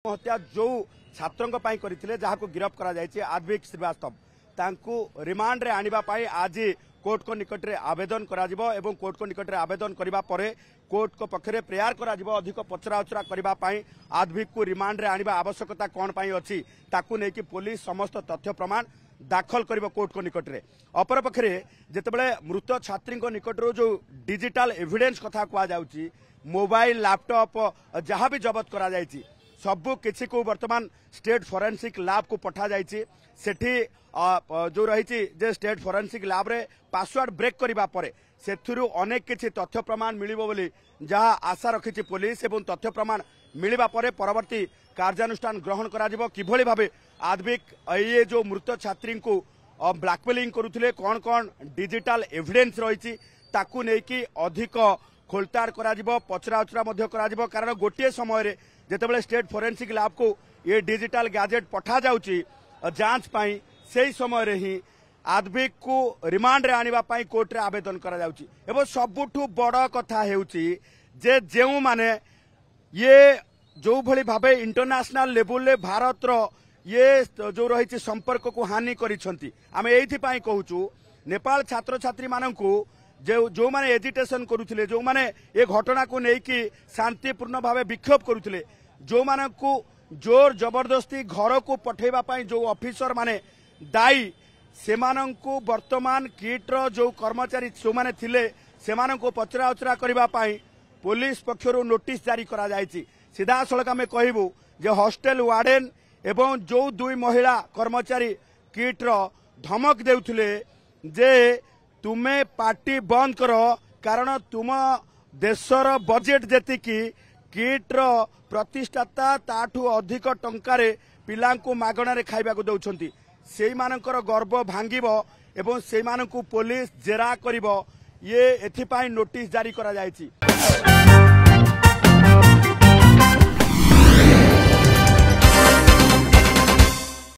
हत्या जो छात्रों करते जहां गिरफ कर आद्विक श्रीवास्तव तांकू रिमांड रे आनिबा पाई आज कोर्ट को निकट में आवेदन करा एवं कोर्ट को निकट में आवेदन करबा परे कोर्ट को पक्षरे प्रेयर करा अधिक पचराउचरा करबा पाई आद्विक को रिमांड रे आनिबा आवश्यकता कौन पाई अछि ताकू नै कि पुलिस समस्त तथ्य प्रमाण दाखल कर कोर्ट को निकट में अपर पक्षरे जेतेबेले मृत छात्री निकट जो डिजिटल एविडेंस कथा कह जाउची मोबाइल लैपटॉप जहाँ भी जबत करा जायछि सबु किसी को वर्तमान स्टेट फोरेंसिक लैब को पठा जायछि सेठी जो रही जे स्टेट फोरेंसिक लैब रे पासवर्ड ब्रेक करबा परे सेथुरु अनेक किछि तथ्य प्रमाण मिलिबो बोली जहाँ आशा रखिछि पुलिस एवं तथ्य प्रमाण मिलिबा परे परवर्ती कार्यानुष्ठान ग्रहण करा जिवो किभଳି भाबे आद्विक ये जो मृत छात्री को ब्लैकमेलिंग करुथिले कौन कौन डिजिटल एविडेंस रही ताकू नेकी अधिक खोलताड़ करा जिवो पचराउचरा मध्य करा जिवो कारण गोटे समय रे जेतेबेले स्टेट फोरेंसिक लैब को ये डिजिटल गैजेट पठा जाउची जांच पाई से समय रे ही आद्विक को रिमांड रे आनिबा पाई कोर्ट रे आवेदन करा जाउची एवं सबुठु बड़ कथा हेउची जे जेउ माने ये जो भली भाबे इंटरनेशनल लेवल ले भारत रो ये जो रही संपर्क को हानि करिसंती आमे एथि पाई कहूचु नेपाल छात्र छात्री माननकु जो माने एजिटेशन करुथिले जो माने ए घटना को नेकी शांतिपूर्ण भावे विक्षोभ करुथिले जो माननकु जोर जबरदस्ती घर को पठेबा पाई जो ऑफिसर माने दाई सेमानंकु वर्तमान किट रो जो कर्मचारी जो माने थिले सेमानंकु पचराउचरा करबा पाई पुलिस पक्षरु नोटिस जारी करा जायछि सीधा सड़क आमे कहबू जे हॉस्टल वार्डन एवं जो दुई महिला कर्मचारी किट रो धमक देउथिले जे तुमे पार्टी बंद करो कारण तुम देशर बजेट जेतिकी किट रो प्रतिष्ठाता ताठू अधिक टंकारे पिलांकु मागणारे खाइबाकू दउछंती सेई मानकर गर्व भांगिबो एवं सेई मानकु पुलिस जेरा करिवो ये एथिपाई नोटिस जारी करा जायछि।